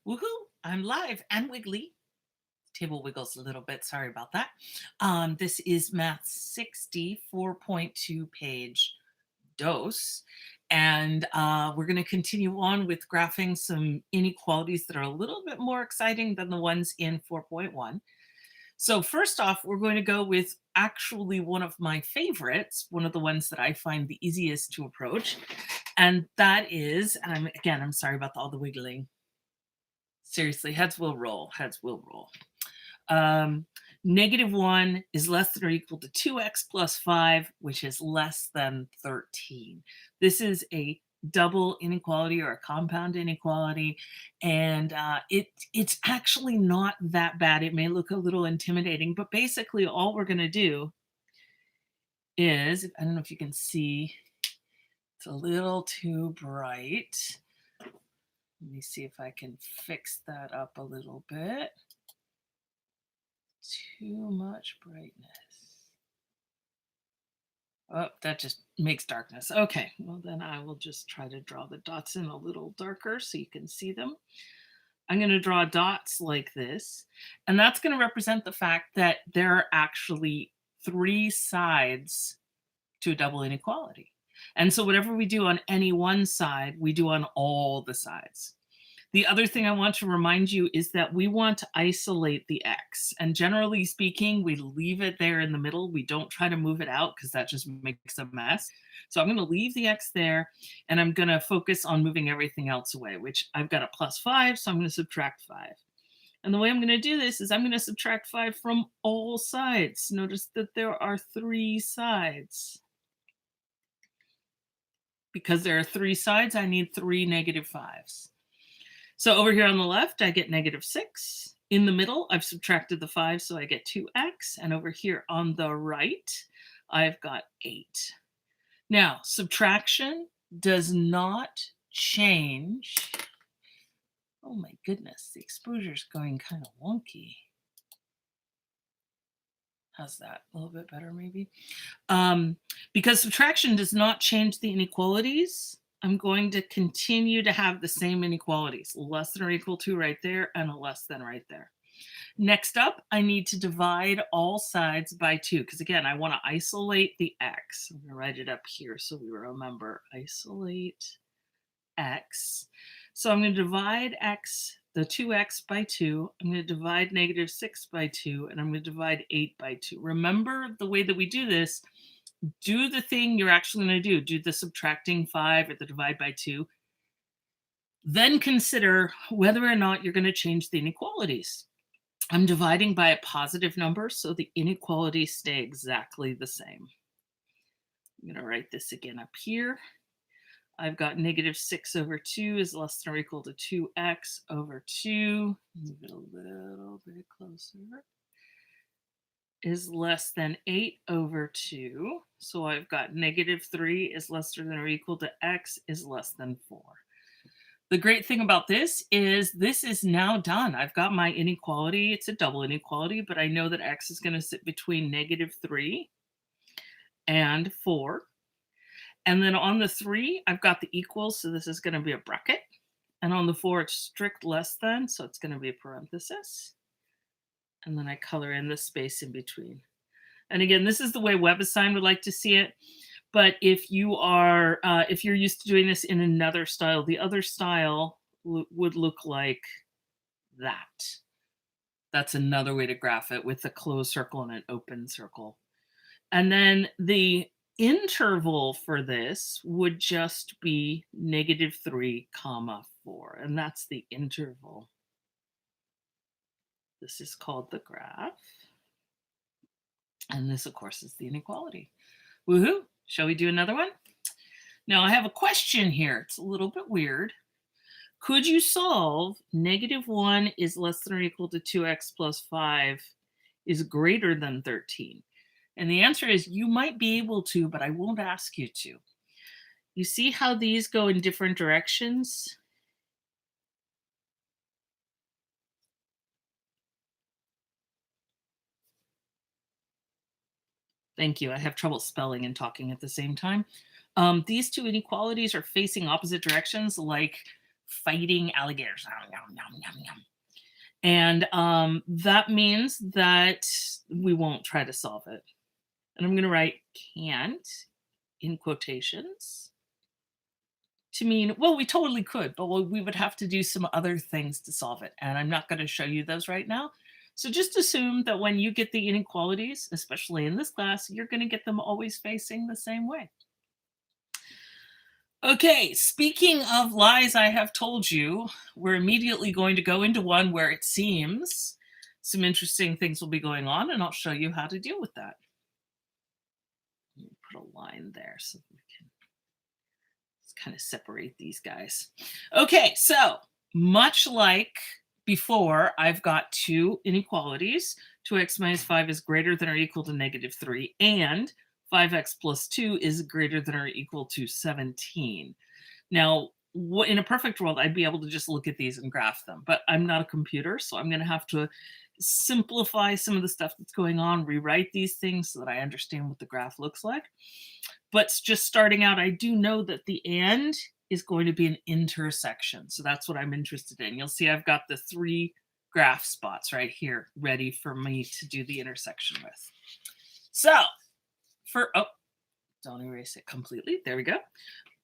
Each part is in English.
Woohoo! I'm live and wiggly. Table wiggles a little bit. Sorry about that. This is Math 60 4.2 page dose. And we're going to continue on with graphing some inequalities that are a little bit more exciting than the ones in 4.1. So first off, we're going to go with actually one of my favorites, one of the ones that I find the easiest to approach. And that is, and I'm sorry about all the wiggling. Seriously, heads will roll, heads will roll. -1 is less than or equal to 2x plus 5, which is less than 13. This is a double inequality or a compound inequality, and it's actually not that bad. It may look a little intimidating, but basically all we're going to do is, I don't know if you can see, it's a little too bright. Let me see if I can fix that up a little bit. Too much brightness. Oh, that just makes darkness. Okay, well then I will just try to draw the dots in a little darker so you can see them. I'm going to draw dots like this, and that's going to represent the fact that there are actually three sides to a double inequality. And so whatever we do on any one side, we do on all the sides. The other thing I want to remind you is that we want to isolate the x. And generally speaking, we leave it there in the middle. We don't try to move it out because that just makes a mess. So I'm going to leave the x there, and I'm going to focus on moving everything else away, which I've got a +5, so I'm going to subtract 5. And the way I'm going to do this is I'm going to subtract 5 from all sides. Notice that there are three sides. Because there are three sides, I need three -5s. So over here on the left, I get -6. In the middle, I've subtracted the 5, so I get 2x. And over here on the right, I've got 8. Now, subtraction does not change. Oh my goodness, the exposure's going kind of wonky. How's that? A little bit better, maybe? Because subtraction does not change the inequalities, I'm going to continue to have the same inequalities, less than or equal to right there and a less than right there. Next up, I need to divide all sides by 2, because again, I want to isolate the x. I'm going to write it up here so we remember. Isolate x. So I'm going to divide x, the 2x by 2. I'm going to divide -6 by 2, and I'm going to divide 8 by 2. Remember the way that we do this. Do the thing you're actually going to do. Do the subtracting 5 or the divide by 2. Then consider whether or not you're going to change the inequalities. I'm dividing by a positive number, so the inequalities stay exactly the same. I'm going to write this again up here. I've got -6 over 2 is less than or equal to 2x over 2. Move it a little bit closer. Is less than 8 over 2. So I've got -3 is less than or equal to x is less than 4. The great thing about this is now done. I've got my inequality. It's a double inequality, but I know that x is going to sit between -3 and 4. And then on the 3, I've got the equals, so this is going to be a bracket. And on the 4, it's strict less than, so it's going to be a parenthesis. And then I color in the space in between. And again, this is the way WebAssign would like to see it. But if you're used to doing this in another style, the other style would look like that. That's another way to graph it, with a closed circle and an open circle. And then the interval for this would just be -3, 4. And that's the interval. This is called the graph. And this, of course, is the inequality. Woohoo! Shall we do another one? Now, I have a question here. It's a little bit weird. Could you solve -1 is less than or equal to 2x plus 5 is greater than 13? And the answer is you might be able to, but I won't ask you to. You see how these go in different directions? Thank you. I have trouble spelling and talking at the same time. These two inequalities are facing opposite directions, like fighting alligators. And that means that we won't try to solve it. And I'm going to write can't in quotations to mean, well, we totally could, but we would have to do some other things to solve it. And I'm not going to show you those right now. So just assume that when you get the inequalities, especially in this class, you're going to get them always facing the same way. Okay, speaking of lies I have told you, we're immediately going to go into one where it seems some interesting things will be going on, and I'll show you how to deal with that. Put a line there so we can just kind of separate these guys. Okay, so much like before, I've got two inequalities. 2x minus 5 is greater than or equal to -3, and 5x plus 2 is greater than or equal to 17. Now, in a perfect world, I'd be able to just look at these and graph them, but I'm not a computer, so I'm going to have to simplify some of the stuff that's going on, rewrite these things so that I understand what the graph looks like. But just starting out, I do know that the and is going to be an intersection. So that's what I'm interested in. You'll see I've got the 3 graph spots right here ready for me to do the intersection with. So don't erase it completely. There we go.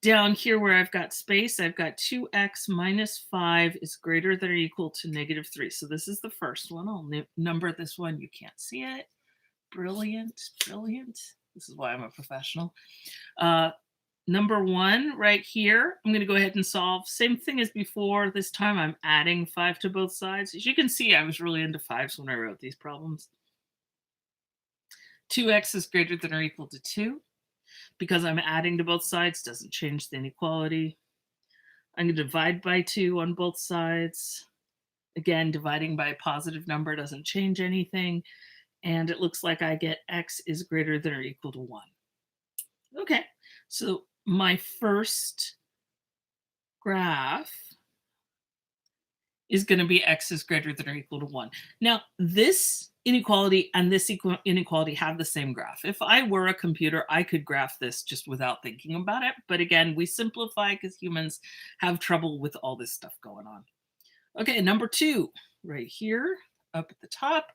Down here where I've got space, I've got 2x minus 5 is greater than or equal to -3. So this is the first one. I'll number this one. You can't see it. Brilliant, brilliant. This is why I'm a professional. Number 1 right here, I'm going to go ahead and solve. Same thing as before. This time I'm adding 5 to both sides. As you can see, I was really into 5s when I wrote these problems. 2x is greater than or equal to 2. Because I'm adding to both sides, doesn't change the inequality. I'm going to divide by 2 on both sides. Again, dividing by a positive number doesn't change anything. And it looks like I get x is greater than or equal to 1. Okay, so my first graph is going to be x is greater than or equal to 1. Now, this inequality and this inequality have the same graph. If I were a computer, I could graph this just without thinking about it. But again, we simplify because humans have trouble with all this stuff going on. Okay, number 2, right here up at the top,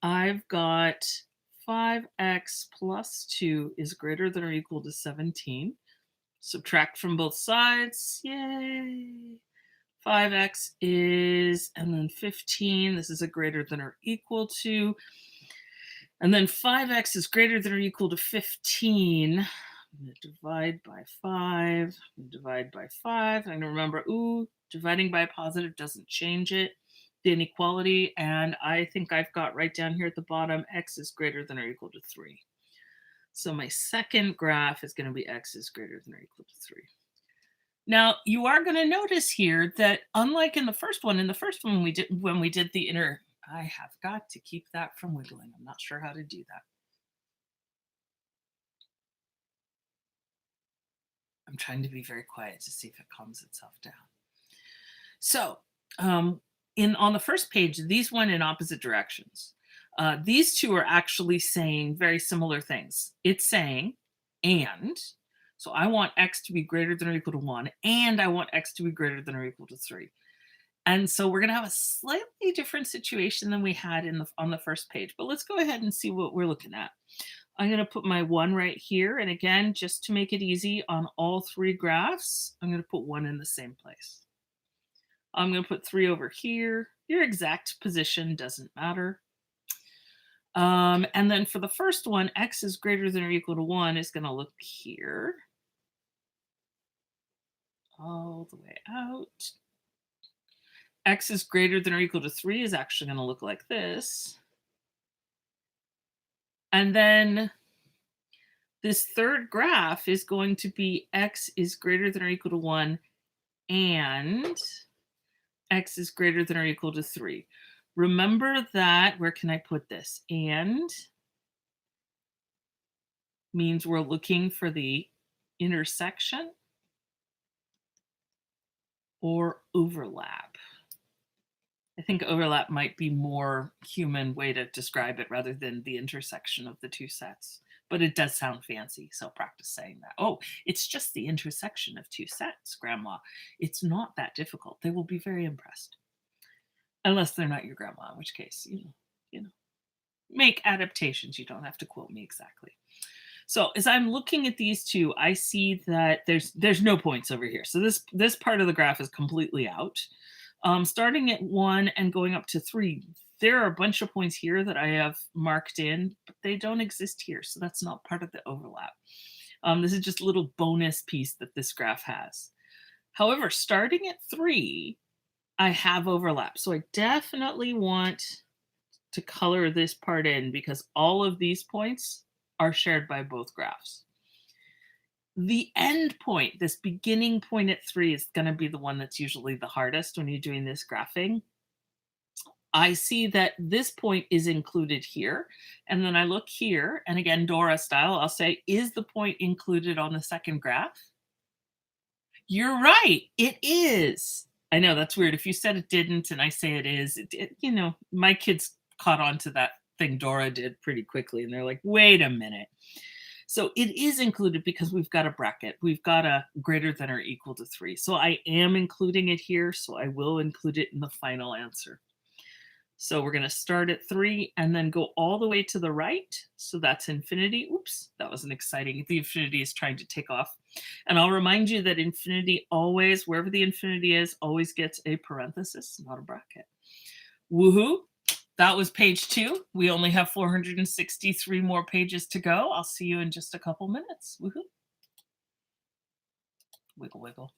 I've got 5x plus 2 is greater than or equal to 17. Subtract from both sides. Yay. 5x is, and then 15. This is a greater than or equal to. And then 5x is greater than or equal to 15. I'm going to divide by 5. Divide by 5. I'm going to remember, dividing by a positive doesn't change it, the inequality. And I think I've got right down here at the bottom, x is greater than or equal to 3. So my second graph is going to be x is greater than or equal to 3. Now, you are going to notice here that unlike in the first one when we did the inner, I have got to keep that from wiggling. I'm not sure how to do that. I'm trying to be very quiet to see if it calms itself down. So on the first page, these went in opposite directions. These two are actually saying very similar things. It's saying, and, so I want x to be greater than or equal to 1, and I want x to be greater than or equal to 3. And so we're going to have a slightly different situation than we had on the first page. But let's go ahead and see what we're looking at. I'm going to put my 1 right here. And again, just to make it easy on all 3 graphs, I'm going to put 1 in the same place. I'm going to put 3 over here. Your exact position doesn't matter. And then for the first one, x is greater than or equal to 1 is going to look here. All the way out. X is greater than or equal to 3 is actually going to look like this. And then this third graph is going to be x is greater than or equal to 1 and x is greater than or equal to 3. Remember that, where can I put this? And means we're looking for the intersection or overlap. I think overlap might be more human way to describe it rather than the intersection of the two sets. but it does sound fancy. So practice saying that. Oh, it's just the intersection of two sets, grandma. It's not that difficult. They will be very impressed. Unless they're not your grandma, in which case, make adaptations. You don't have to quote me exactly. So as I'm looking at these two, I see that there's no points over here. So this part of the graph is completely out. Starting at 1 and going up to 3, there are a bunch of points here that I have marked in, but they don't exist here. So that's not part of the overlap. This is just a little bonus piece that this graph has. However, starting at 3, I have overlap. So I definitely want to color this part in because all of these points are shared by both graphs. The end point, this beginning point at 3, is going to be the one that's usually the hardest when you're doing this graphing. I see that this point is included here. And then I look here, and again, Dora style, I'll say, is the point included on the second graph? You're right, it is. I know that's weird. If you said it didn't and I say it is, my kids caught on to that thing Dora did pretty quickly. And they're like, wait a minute. So it is included because we've got a bracket. We've got a greater than or equal to 3. So I am including it here. So I will include it in the final answer. So we're going to start at 3 and then go all the way to the right. So that's infinity. Oops, that wasn't exciting. The infinity is trying to take off. And I'll remind you that infinity always, wherever the infinity is, always gets a parenthesis, not a bracket. Woohoo. That was page 2. We only have 463 more pages to go. I'll see you in just a couple minutes. Woohoo. Wiggle, wiggle.